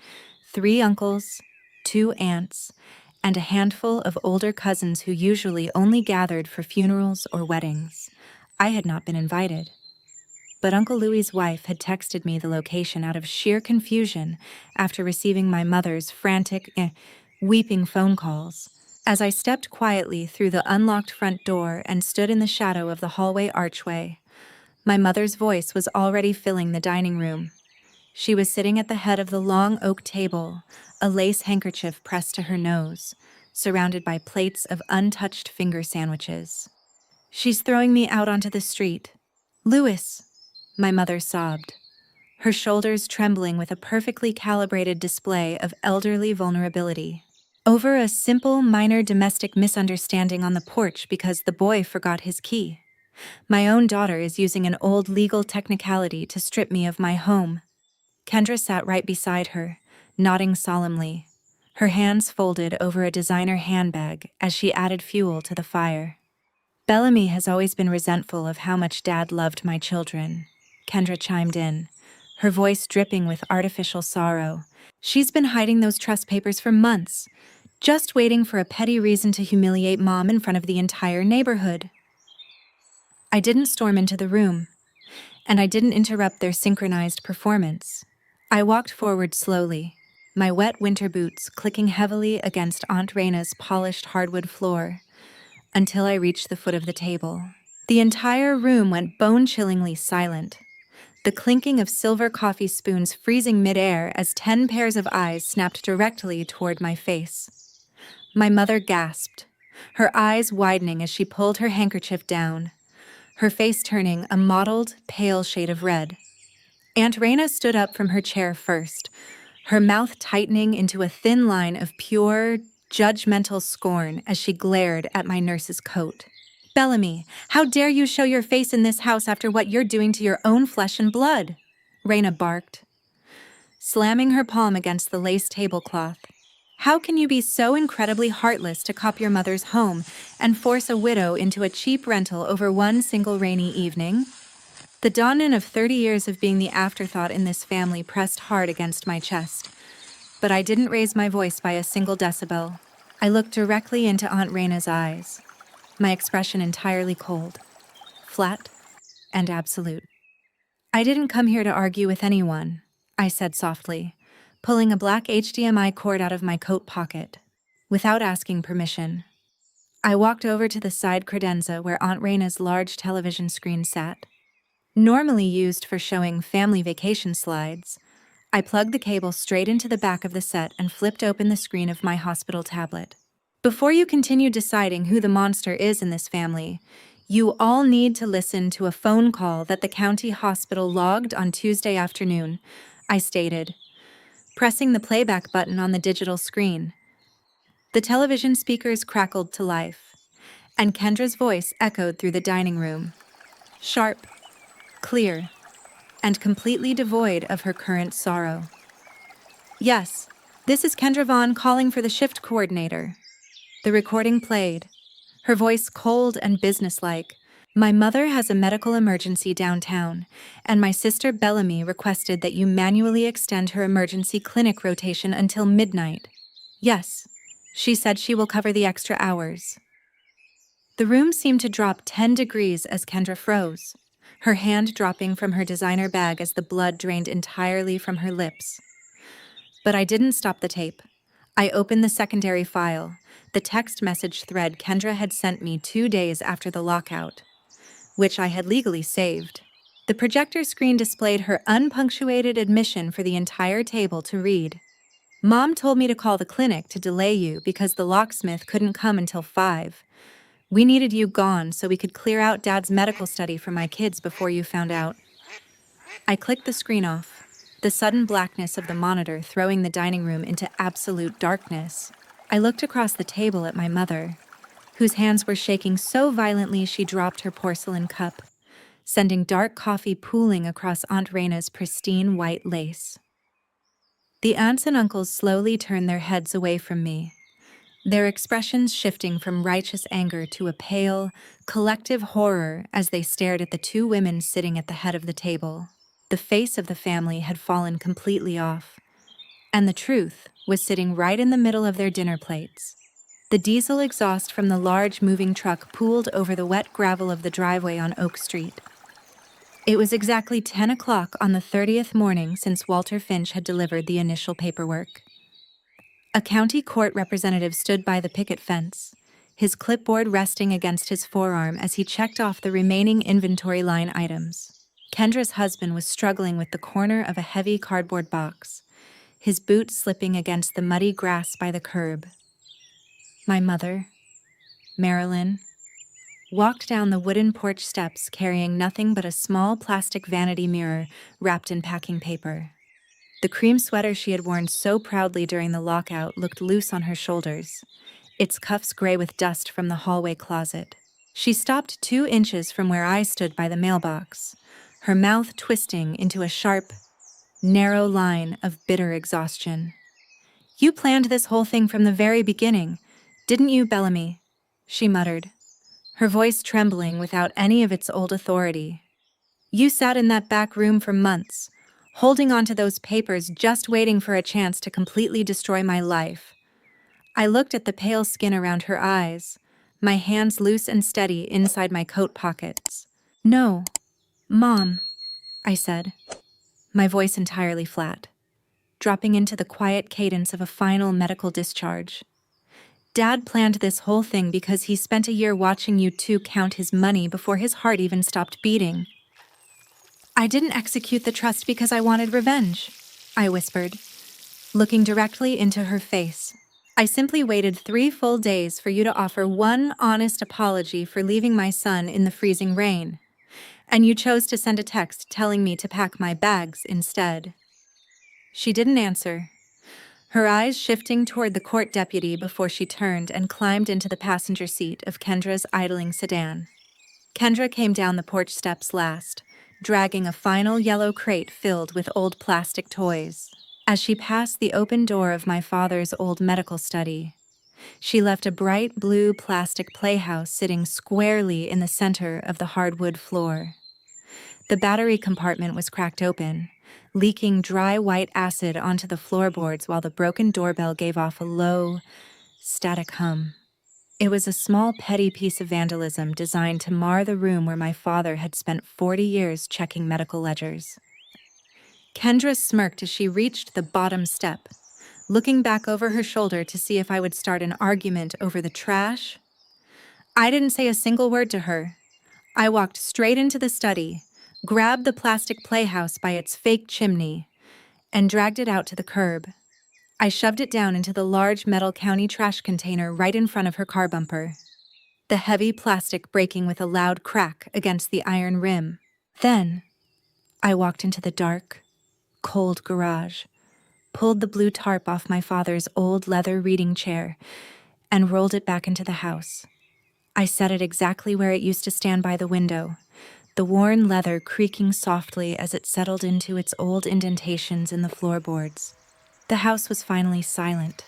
3 uncles, 2 aunts, and a handful of older cousins who usually only gathered for funerals or weddings. I had not been invited. But Uncle Louis's wife had texted me the location out of sheer confusion after receiving my mother's frantic, weeping phone calls. As I stepped quietly through the unlocked front door and stood in the shadow of the hallway archway, my mother's voice was already filling the dining room. She was sitting at the head of the long oak table, a lace handkerchief pressed to her nose, surrounded by plates of untouched finger sandwiches. "She's throwing me out onto the street. Louis," my mother sobbed, her shoulders trembling with a perfectly calibrated display of elderly vulnerability. "Over a simple, minor domestic misunderstanding on the porch because the boy forgot his key. My own daughter is using an old legal technicality to strip me of my home." Kendra sat right beside her, nodding solemnly, her hands folded over a designer handbag as she added fuel to the fire. "Bellamy has always been resentful of how much Dad loved my children," Kendra chimed in, her voice dripping with artificial sorrow. "She's been hiding those trust papers for months, just waiting for a petty reason to humiliate Mom in front of the entire neighborhood." I didn't storm into the room, and I didn't interrupt their synchronized performance. I walked forward slowly, my wet winter boots clicking heavily against Aunt Raina's polished hardwood floor, until I reached the foot of the table. The entire room went bone-chillingly silent, the clinking of silver coffee spoons freezing midair as 10 pairs of eyes snapped directly toward my face. My mother gasped, her eyes widening as she pulled her handkerchief down, her face turning a mottled, pale shade of red. Aunt Raina stood up from her chair first, her mouth tightening into a thin line of pure, judgmental scorn as she glared at my nurse's coat. "Bellamy, how dare you show your face in this house after what you're doing to your own flesh and blood?" Raina barked, slamming her palm against the lace tablecloth. "How can you be so incredibly heartless to cop your mother's home and force a widow into a cheap rental over one single rainy evening?" The dawn-in of 30 years of being the afterthought in this family pressed hard against my chest, but I didn't raise my voice by a single decibel. I looked directly into Aunt Raina's eyes, my expression entirely cold, flat, and absolute. "I didn't come here to argue with anyone," I said softly, pulling a black HDMI cord out of my coat pocket, without asking permission. I walked over to the side credenza where Aunt Raina's large television screen sat. Normally used for showing family vacation slides, I plugged the cable straight into the back of the set and flipped open the screen of my hospital tablet. "Before you continue deciding who the monster is in this family, you all need to listen to a phone call that the county hospital logged on Tuesday afternoon," I stated, pressing the playback button on the digital screen. The television speakers crackled to life, and Kendra's voice echoed through the dining room, sharp, clear, and completely devoid of her current sorrow. "Yes, this is Kendra Vaughn calling for the shift coordinator." The recording played, her voice cold and businesslike. "My mother has a medical emergency downtown, and my sister Bellamy requested that you manually extend her emergency clinic rotation until midnight. Yes, she said she will cover the extra hours." The room seemed to drop 10 degrees as Kendra froze, her hand dropping from her designer bag as the blood drained entirely from her lips. But I didn't stop the tape. I opened the secondary file, the text message thread Kendra had sent me 2 days after the lockout, which I had legally saved. The projector screen displayed her unpunctuated admission for the entire table to read. "Mom told me to call the clinic to delay you because the locksmith couldn't come until 5. We needed you gone so we could clear out Dad's medical study for my kids before you found out." I clicked the screen off, the sudden blackness of the monitor throwing the dining room into absolute darkness. I looked across the table at my mother, whose hands were shaking so violently she dropped her porcelain cup, sending dark coffee pooling across Aunt Raina's pristine white lace. The aunts and uncles slowly turned their heads away from me, their expressions shifting from righteous anger to a pale, collective horror as they stared at the 2 women sitting at the head of the table. The face of the family had fallen completely off, and the truth, was sitting right in the middle of their dinner plates. The diesel exhaust from the large moving truck pooled over the wet gravel of the driveway on Oak Street. It was exactly 10 o'clock on the 30th morning since Walter Finch had delivered the initial paperwork. A county court representative stood by the picket fence, his clipboard resting against his forearm as he checked off the remaining inventory line items. Kendra's husband was struggling with the corner of a heavy cardboard box, his boot slipping against the muddy grass by the curb. My mother, Marilyn, walked down the wooden porch steps carrying nothing but a small plastic vanity mirror wrapped in packing paper. The cream sweater she had worn so proudly during the lockout looked loose on her shoulders, its cuffs gray with dust from the hallway closet. She stopped 2 inches from where I stood by the mailbox, her mouth twisting into a sharp, narrow line of bitter exhaustion. "You planned this whole thing from the very beginning, didn't you, Bellamy?" she muttered, her voice trembling without any of its old authority. "You sat in that back room for months, holding onto those papers just waiting for a chance to completely destroy my life." I looked at the pale skin around her eyes, my hands loose and steady inside my coat pockets. "No, Mom," I said, my voice entirely flat, dropping into the quiet cadence of a final medical discharge. "Dad planned this whole thing because he spent a year watching you two count his money before his heart even stopped beating." "I didn't execute the trust because I wanted revenge," I whispered, looking directly into her face. "I simply waited 3 full days for you to offer one honest apology for leaving my son in the freezing rain, and you chose to send a text telling me to pack my bags instead." She didn't answer, her eyes shifting toward the court deputy before she turned and climbed into the passenger seat of Kendra's idling sedan. Kendra came down the porch steps last, dragging a final yellow crate filled with old plastic toys. As she passed the open door of my father's old medical study, she left a bright blue plastic playhouse sitting squarely in the center of the hardwood floor. The battery compartment was cracked open, leaking dry white acid onto the floorboards while the broken doorbell gave off a low, static hum. It was a small, petty piece of vandalism designed to mar the room where my father had spent 40 years checking medical ledgers. Kendra smirked as she reached the bottom step, looking back over her shoulder to see if I would start an argument over the trash. I didn't say a single word to her. I walked straight into the study, grabbed the plastic playhouse by its fake chimney, and dragged it out to the curb. I shoved it down into the large metal county trash container right in front of her car bumper, the heavy plastic breaking with a loud crack against the iron rim. Then, I walked into the dark, cold garage, pulled the blue tarp off my father's old leather reading chair, and rolled it back into the house. I set it exactly where it used to stand by the window, the worn leather creaking softly as it settled into its old indentations in the floorboards. The house was finally silent,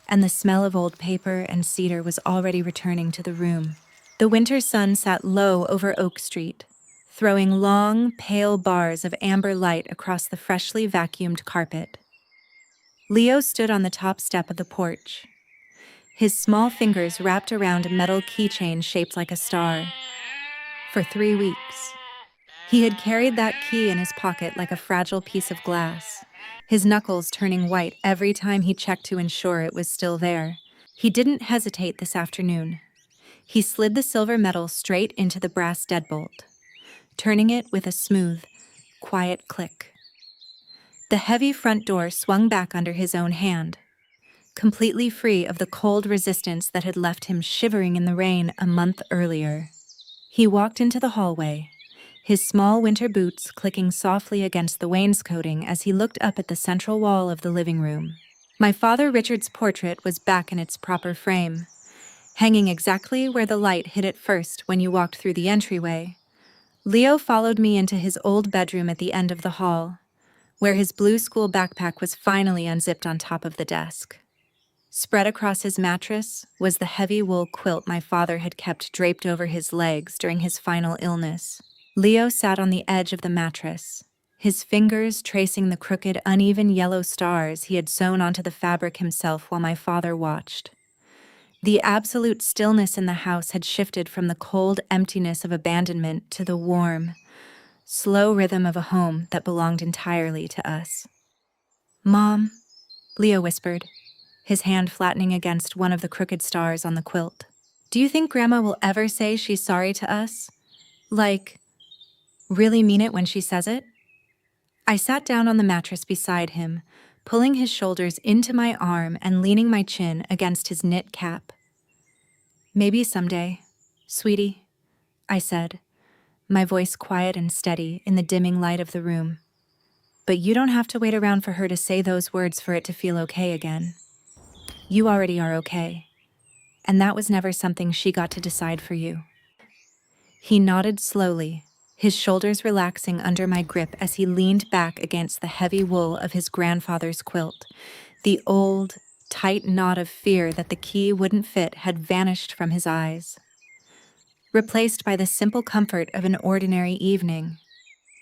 and the smell of old paper and cedar was already returning to the room. The winter sun sat low over Oak Street, throwing long, pale bars of amber light across the freshly vacuumed carpet. Leo stood on the top step of the porch, his small fingers wrapped around a metal keychain shaped like a star. For 3 weeks, he had carried that key in his pocket like a fragile piece of glass, his knuckles turning white every time he checked to ensure it was still there. He didn't hesitate this afternoon. He slid the silver metal straight into the brass deadbolt, turning it with a smooth, quiet click. The heavy front door swung back under his own hand, completely free of the cold resistance that had left him shivering in the rain a month earlier. He walked into the hallway, his small winter boots clicking softly against the wainscoting as he looked up at the central wall of the living room. My father Richard's portrait was back in its proper frame, hanging exactly where the light hit it first when you walked through the entryway. Leo followed me into his old bedroom at the end of the hall, where his blue school backpack was finally unzipped on top of the desk. Spread across his mattress was the heavy wool quilt my father had kept draped over his legs during his final illness. Leo sat on the edge of the mattress, his fingers tracing the crooked, uneven yellow stars he had sewn onto the fabric himself while my father watched. The absolute stillness in the house had shifted from the cold emptiness of abandonment to the warm, slow rhythm of a home that belonged entirely to us. "Mom," Leo whispered, his hand flattening against one of the crooked stars on the quilt. "Do you think Grandma will ever say she's sorry to us? Like, really mean it when she says it?" I sat down on the mattress beside him, pulling his shoulders into my arm and leaning my chin against his knit cap. "Maybe someday, sweetie," I said, my voice quiet and steady in the dimming light of the room. "But you don't have to wait around for her to say those words for it to feel okay again. You already are okay, and that was never something she got to decide for you." He nodded slowly, his shoulders relaxing under my grip as he leaned back against the heavy wool of his grandfather's quilt. The old, tight knot of fear that the key wouldn't fit had vanished from his eyes, replaced by the simple comfort of an ordinary evening.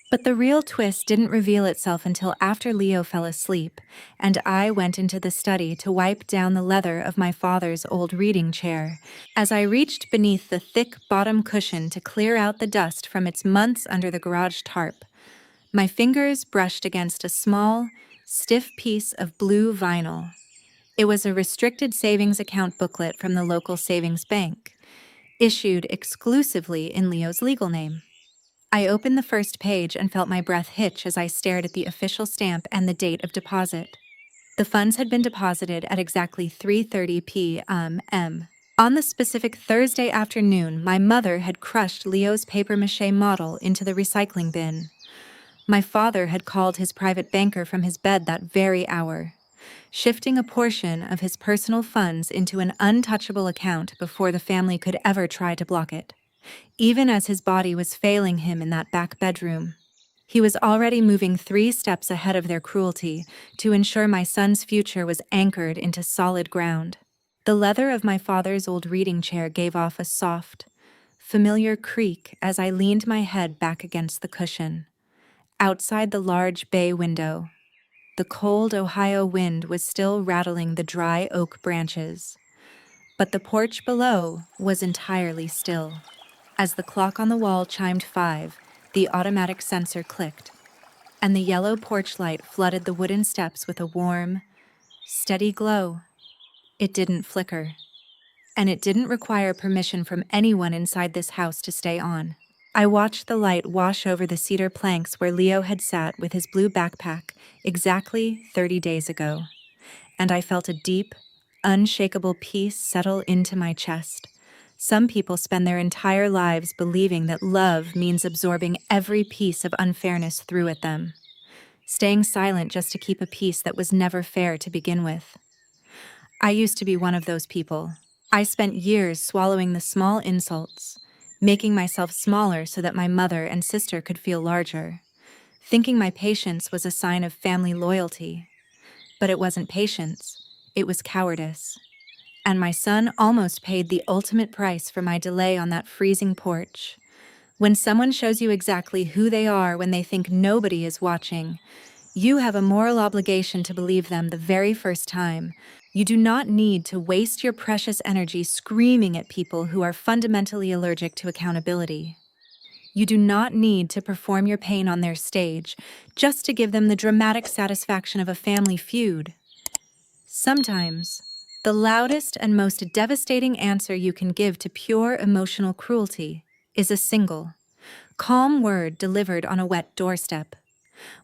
But the real twist didn't reveal itself until after Leo fell asleep, and I went into the study to wipe down the leather of my father's old reading chair. As I reached beneath the thick bottom cushion to clear out the dust from its months under the garage tarp, my fingers brushed against a small, stiff piece of blue vinyl. It was a restricted savings account booklet from the local savings bank, issued exclusively in Leo's legal name. I opened the first page and felt my breath hitch as I stared at the official stamp and the date of deposit. The funds had been deposited at exactly 3:30 p.m. On the specific Thursday afternoon, my mother had crushed Leo's papier-mâché model into the recycling bin. My father had called his private banker from his bed that very hour, shifting a portion of his personal funds into an untouchable account before the family could ever try to block it. Even as his body was failing him in that back bedroom, he was already moving 3 steps ahead of their cruelty to ensure my son's future was anchored into solid ground. The leather of my father's old reading chair gave off a soft, familiar creak as I leaned my head back against the cushion. Outside the large bay window, the cold Ohio wind was still rattling the dry oak branches, but the porch below was entirely still. As the clock on the wall chimed 5, the automatic sensor clicked, and the yellow porch light flooded the wooden steps with a warm, steady glow. It didn't flicker, and it didn't require permission from anyone inside this house to stay on. I watched the light wash over the cedar planks where Leo had sat with his blue backpack exactly 30 days ago, and I felt a deep, unshakable peace settle into my chest. Some people spend their entire lives believing that love means absorbing every piece of unfairness through at them, staying silent just to keep a peace that was never fair to begin with. I used to be one of those people. I spent years swallowing the small insults, making myself smaller so that my mother and sister could feel larger, thinking my patience was a sign of family loyalty. But it wasn't patience, it was cowardice. And my son almost paid the ultimate price for my delay on that freezing porch. When someone shows you exactly who they are when they think nobody is watching, you have a moral obligation to believe them the very first time. You do not need to waste your precious energy screaming at people who are fundamentally allergic to accountability. You do not need to perform your pain on their stage just to give them the dramatic satisfaction of a family feud. Sometimes, the loudest and most devastating answer you can give to pure emotional cruelty is a single, calm word delivered on a wet doorstep,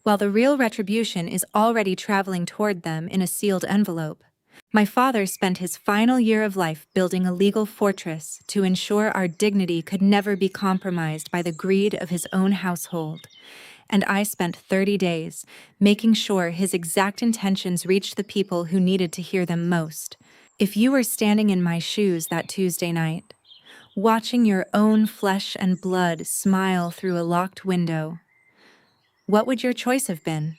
while the real retribution is already traveling toward them in a sealed envelope. My father spent his final year of life building a legal fortress to ensure our dignity could never be compromised by the greed of his own household. And I spent 30 days making sure his exact intentions reached the people who needed to hear them most. If you were standing in my shoes that Tuesday night, watching your own flesh and blood smile through a locked window, what would your choice have been?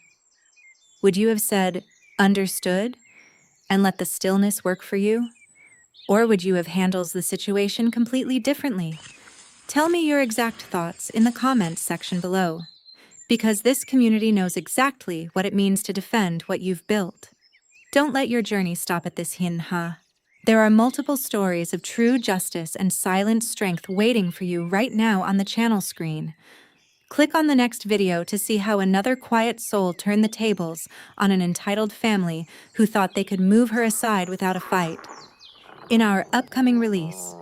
Would you have said, "Understood," and let the stillness work for you? Or would you have handled the situation completely differently? Tell me your exact thoughts in the comments section below. because this community knows exactly what it means to defend what you've built. Don't let your journey stop at this hin-ha. There are multiple stories of true justice and silent strength waiting for you right now on the channel screen. Click on the next video to see how another quiet soul turned the tables on an entitled family who thought they could move her aside without a fight. In our upcoming release,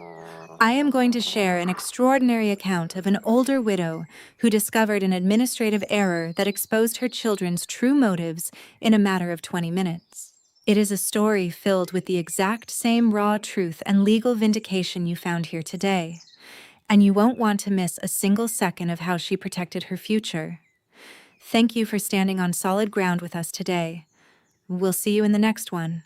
I am going to share an extraordinary account of an older widow who discovered an administrative error that exposed her children's true motives in a matter of 20 minutes. It is a story filled with the exact same raw truth and legal vindication you found here today, and you won't want to miss a single second of how she protected her future. Thank you for standing on solid ground with us today. We'll see you in the next one.